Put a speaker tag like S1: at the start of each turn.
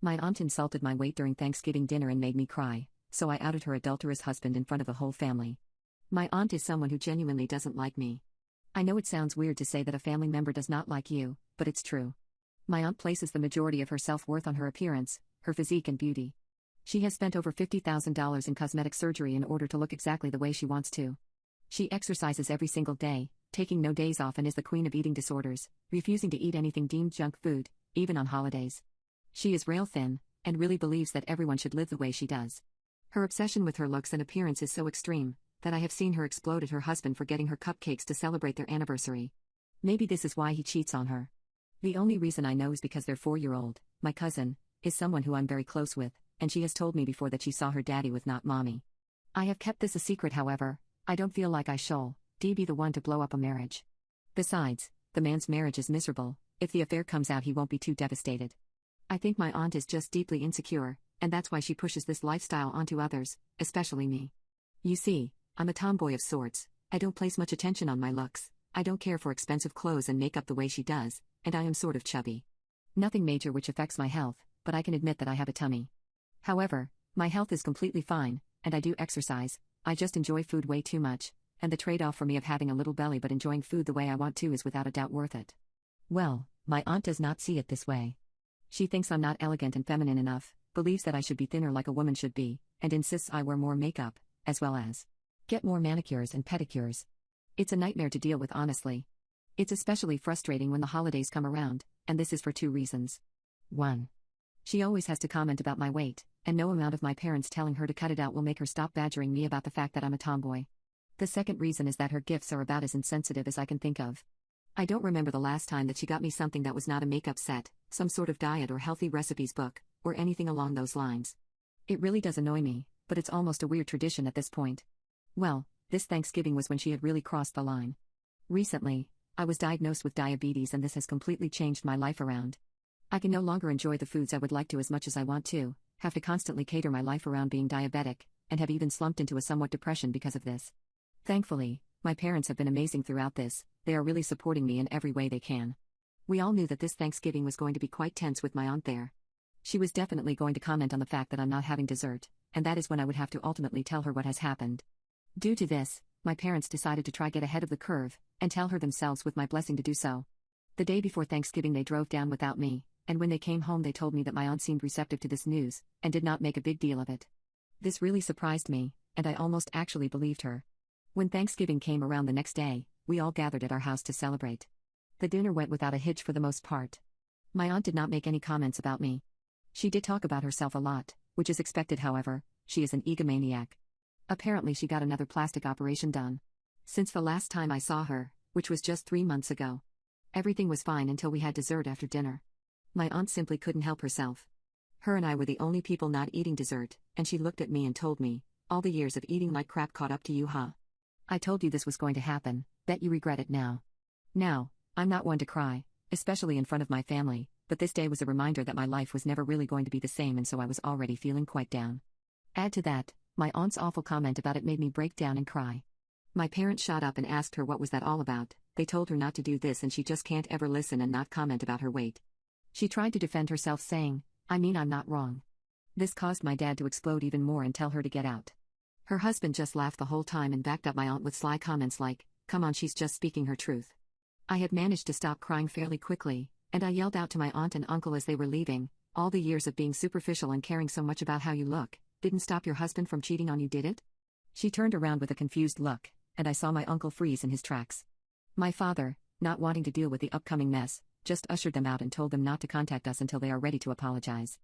S1: My aunt insulted my weight during Thanksgiving dinner and made me cry, so I outed her adulterous husband in front of the whole family. My aunt is someone who genuinely doesn't like me. I know it sounds weird to say that a family member does not like you, but it's true. My aunt places the majority of her self-worth on her appearance, her physique and beauty. She has spent over $50,000 in cosmetic surgery in order to look exactly the way she wants to. She exercises every single day, taking no days off, and is the queen of eating disorders, refusing to eat anything deemed junk food, even on holidays. She is rail thin, and really believes that everyone should live the way she does. Her obsession with her looks and appearance is so extreme, that I have seen her explode at her husband for getting her cupcakes to celebrate their anniversary. Maybe this is why he cheats on her. The only reason I know is because their 4-year-old, my cousin, is someone who I'm very close with, and she has told me before that she saw her daddy with not mommy. I have kept this a secret, however. I don't feel like I should be the one to blow up a marriage. Besides, the man's marriage is miserable. If the affair comes out, he won't be too devastated. I think my aunt is just deeply insecure, and that's why she pushes this lifestyle onto others, especially me. You see, I'm a tomboy of sorts. I don't place much attention on my looks. I don't care for expensive clothes and makeup the way she does, and I am sort of chubby. Nothing major which affects my health, but I can admit that I have a tummy. However, my health is completely fine, and I do exercise. I just enjoy food way too much, and the trade-off for me of having a little belly but enjoying food the way I want to is without a doubt worth it. Well, my aunt does not see it this way. She thinks I'm not elegant and feminine enough, believes that I should be thinner like a woman should be, and insists I wear more makeup, as well as get more manicures and pedicures. It's a nightmare to deal with, honestly. It's especially frustrating when the holidays come around, and this is for 2 reasons. 1. She always has to comment about my weight, and no amount of my parents telling her to cut it out will make her stop badgering me about the fact that I'm a tomboy. The second reason is that her gifts are about as insensitive as I can think of. I don't remember the last time that she got me something that was not a makeup set, some sort of diet or healthy recipes book, or anything along those lines. It really does annoy me, but it's almost a weird tradition at this point. Well, this Thanksgiving was when she had really crossed the line. Recently, I was diagnosed with diabetes, and this has completely changed my life around. I can no longer enjoy the foods I would like to as much as I want to, have to constantly cater my life around being diabetic, and have even slumped into a somewhat depression because of this. Thankfully, my parents have been amazing throughout this. They are really supporting me in every way they can. We all knew that this Thanksgiving was going to be quite tense with my aunt there. She was definitely going to comment on the fact that I'm not having dessert, and that is when I would have to ultimately tell her what has happened. Due to this, my parents decided to try get ahead of the curve, and tell her themselves with my blessing to do so. The day before Thanksgiving they drove down without me, and when they came home they told me that my aunt seemed receptive to this news, and did not make a big deal of it. This really surprised me, and I almost actually believed her. When Thanksgiving came around the next day, we all gathered at our house to celebrate. The dinner went without a hitch for the most part. My aunt did not make any comments about me. She did talk about herself a lot, which is expected. However, she is an egomaniac. Apparently she got another plastic operation done. Since the last time I saw her, which was just 3 months ago. Everything was fine until we had dessert after dinner. My aunt simply couldn't help herself. Her and I were the only people not eating dessert, and she looked at me and told me, "All the years of eating like crap caught up to you, huh? I told you this was going to happen, bet you regret it now." Now, I'm not one to cry, especially in front of my family, but this day was a reminder that my life was never really going to be the same, and so I was already feeling quite down. Add to that, my aunt's awful comment about it made me break down and cry. My parents shot up and asked her what was that all about. They told her not to do this and she just can't ever listen and not comment about her weight. She tried to defend herself saying, "I mean, I'm not wrong." This caused my dad to explode even more and tell her to get out. Her husband just laughed the whole time and backed up my aunt with sly comments like, "Come on, she's just speaking her truth." I had managed to stop crying fairly quickly, and I yelled out to my aunt and uncle as they were leaving, "All the years of being superficial and caring so much about how you look didn't stop your husband from cheating on you, did it?" She turned around with a confused look, and I saw my uncle freeze in his tracks. My father, not wanting to deal with the upcoming mess, just ushered them out and told them not to contact us until they are ready to apologize.